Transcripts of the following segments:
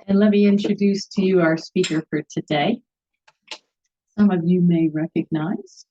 And let me introduce to you our speaker for today. Some of you may recognize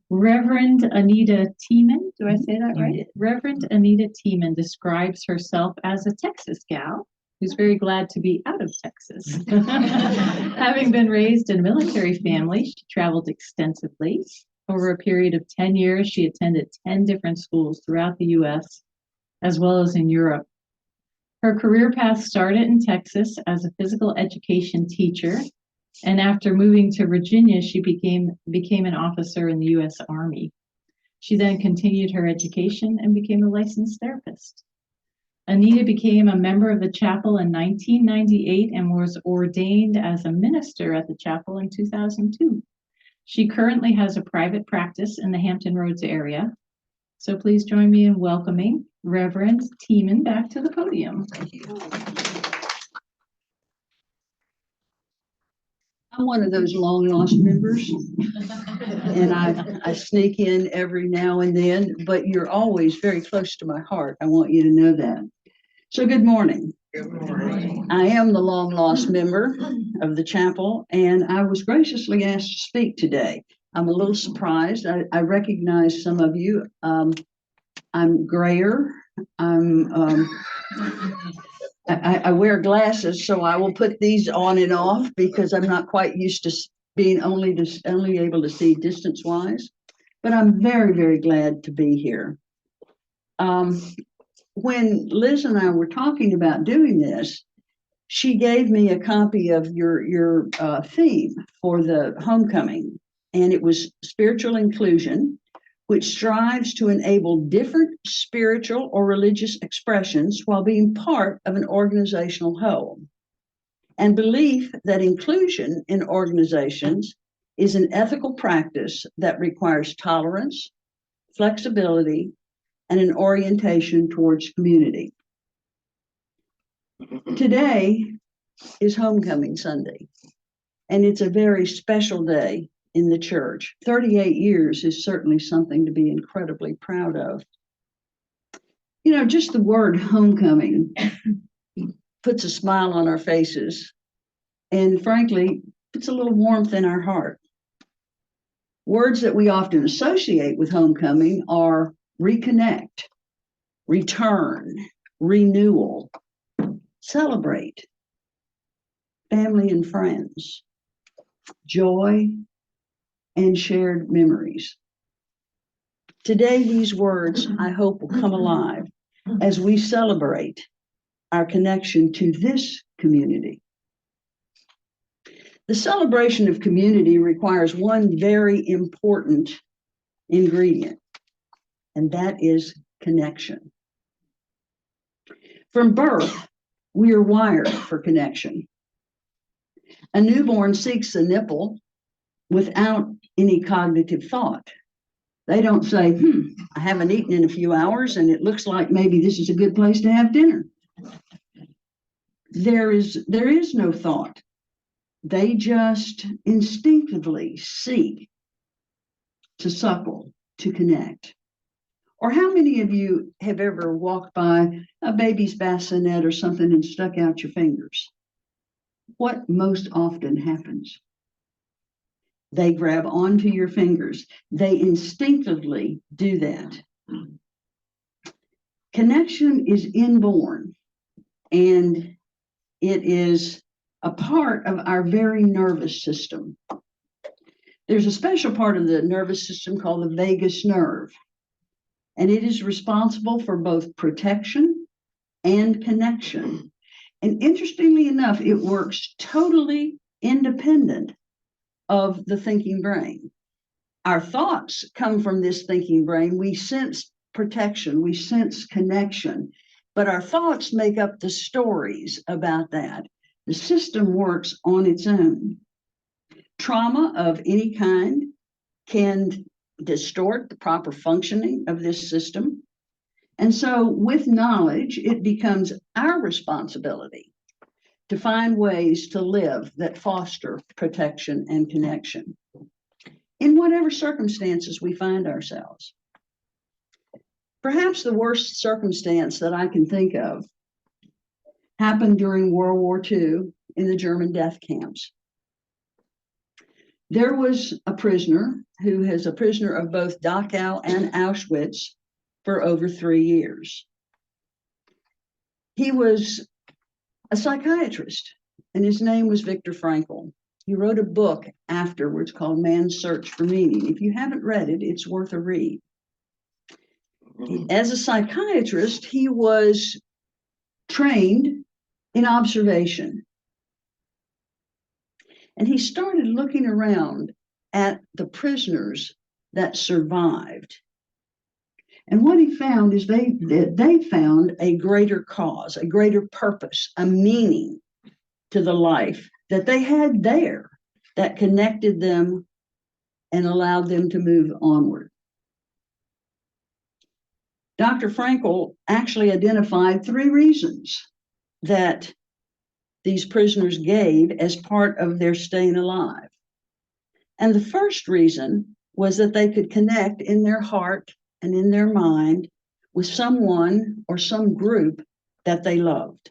Reverend Anita Tieman. Do I say that right? Reverend Anita Tieman describes herself as a Texas gal who's very glad to be out of Texas. Having been raised in a military family, she traveled extensively. Over a period of 10 years, she attended 10 different schools throughout the U.S., as well as in Europe. Her career path started in Texas as a physical education teacher, and after moving to Virginia, she became an officer in the U.S. Army. She then continued her education and became a licensed therapist. Anita became a member of the chapel in 1998 and was ordained as a minister at the chapel in 2002. She currently has a private practice in the Hampton Roads area. So please join me in welcoming Reverend Tieman back to the podium. I'm one of those long lost members, and I sneak in every now and then, but you're always very close to my heart. I want you to know that. So good morning. Good morning. I am the long lost member of the chapel, and I was graciously asked to speak today. I'm a little surprised. I recognize some of you. I'm grayer. I wear glasses, so I will put these on and off because I'm not quite used to being only able to see distance-wise. But I'm very, very glad to be here. When Liz and I were talking about doing this, she gave me a copy of your theme for the homecoming, and it was spiritual inclusion, which strives to enable different spiritual or religious expressions while being part of an organizational whole, and belief that inclusion in organizations is an ethical practice that requires tolerance, flexibility, and an orientation towards community. Today is Homecoming Sunday, and it's a very special day in the church. 38 years is certainly something to be incredibly proud of. You know, just the word homecoming puts a smile on our faces and frankly, puts a little warmth in our heart. Words that we often associate with homecoming are reconnect, return, renewal, celebrate, family and friends, joy, and shared memories. Today, these words, I hope, will come alive as we celebrate our connection to this community. The celebration of community requires one very important ingredient, and that is connection. From birth, we are wired for connection. A newborn seeks a nipple without any cognitive thought. They don't say, I haven't eaten in a few hours and it looks like maybe this is a good place to have dinner. There is no thought. They just instinctively seek to suckle, to connect. Or how many of you have ever walked by a baby's bassinet or something and stuck out your fingers? What most often happens? They grab onto your fingers. They instinctively do that. Connection is inborn, and it is a part of our very nervous system. There's a special part of the nervous system called the vagus nerve, and it is responsible for both protection and connection. And interestingly enough, it works totally independent of the thinking brain. Our thoughts come from this thinking brain. We sense protection, we sense connection, but our thoughts make up the stories about that. The system works on its own. Trauma of any kind can distort the proper functioning of this system. And so with knowledge, it becomes our responsibility to find ways to live that foster protection and connection in whatever circumstances we find ourselves. Perhaps the worst circumstance that I can think of happened during World War II in the German death camps. There was a prisoner who was a prisoner of both Dachau and Auschwitz for over 3 years. He was a psychiatrist, and his name was Viktor Frankl. He wrote a book afterwards called Man's Search for Meaning. If you haven't read it, it's worth a read. As a psychiatrist, he was trained in observation. And he started looking around at the prisoners that survived. And what he found is they found a greater cause, a greater purpose, a meaning to the life that they had there that connected them and allowed them to move onward. Dr. Frankl actually identified 3 reasons that these prisoners gave as part of their staying alive. And the first reason was that they could connect in their heart and in their mind with someone or some group that they loved.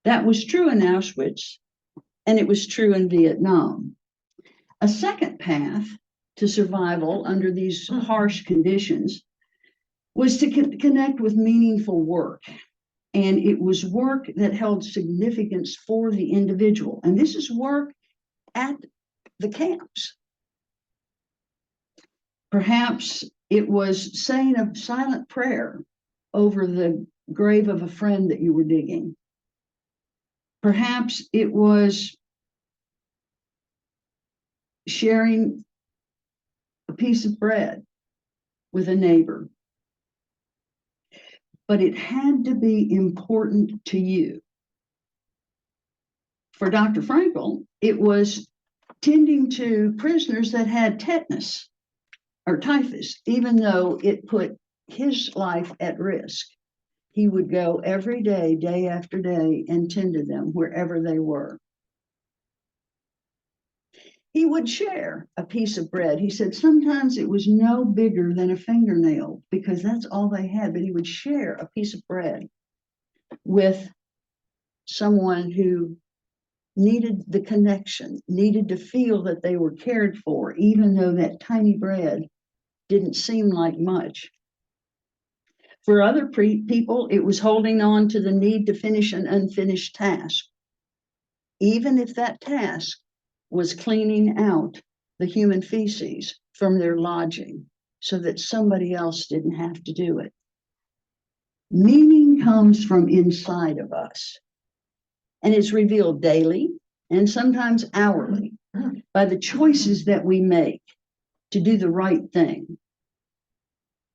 That was true in Auschwitz, and it was true in Vietnam. A second path to survival under these harsh conditions was to connect with meaningful work. And it was work that held significance for the individual. And this is work at the camps. Perhaps it was saying a silent prayer over the grave of a friend that you were digging. Perhaps it was sharing a piece of bread with a neighbor. But it had to be important to you. For Dr. Frankl, it was tending to prisoners that had tetanus or typhus, even though it put his life at risk. He would go every day, day after day, and tend to them wherever they were. He would share a piece of bread. He said sometimes it was no bigger than a fingernail because that's all they had, but he would share a piece of bread with someone who needed the connection, needed to feel that they were cared for, even though that tiny bread didn't seem like much. For other people, it was holding on to the need to finish an unfinished task, even if that task was cleaning out the human feces from their lodging so that somebody else didn't have to do it. Meaning comes from inside of us, and it's revealed daily and sometimes hourly by the choices that we make to do the right thing.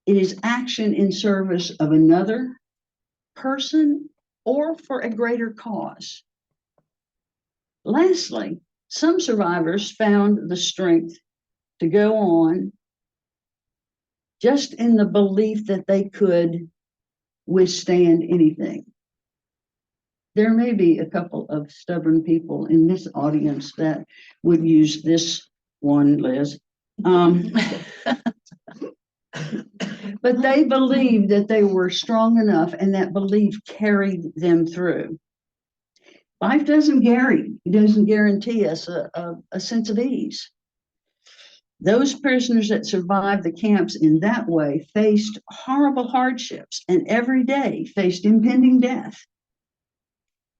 It is action in service of another person or for a greater cause. Lastly, some survivors found the strength to go on just in the belief that they could withstand anything. There may be a couple of stubborn people in this audience that would use this one, Liz. But they believed that they were strong enough, and that belief carried them through. Life doesn't guarantee us a sense of ease. Those prisoners that survived the camps in that way faced horrible hardships and every day faced impending death.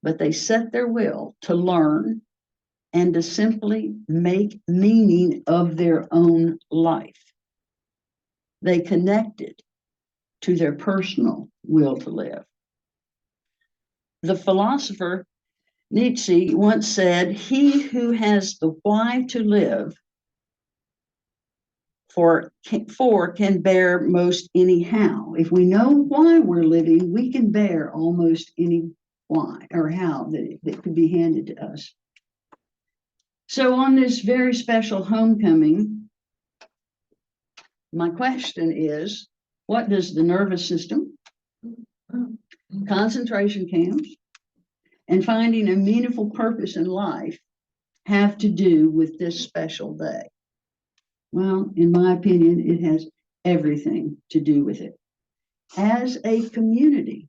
But they set their will to learn and to simply make meaning of their own life. They connected to their personal will to live. The philosopher Nietzsche once said, "He who has the why to live for can bear most anyhow." If we know why we're living, we can bear almost any why or how that could be handed to us. So on this very special homecoming, my question is, what does the nervous system, concentration camps, and finding a meaningful purpose in life have to do with this special day? Well, in my opinion, it has everything to do with it. As a community,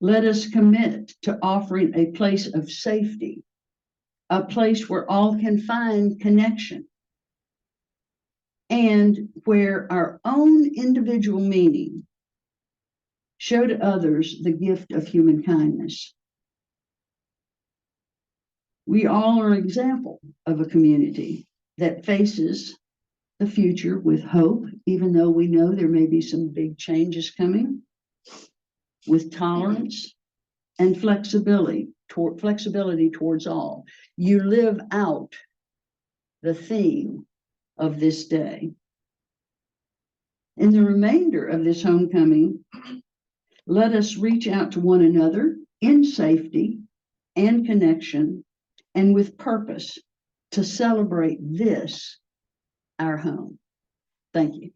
Let us commit to offering a place of safety, a place where all can find connection, and where our own individual meaning show to others the gift of human kindness. We all are an example of a community that faces the future with hope, even though we know there may be some big changes coming, with tolerance and flexibility towards all. You live out the theme of this day. In the remainder of this homecoming, let us reach out to one another in safety and connection and with purpose to celebrate this, our home. Thank you.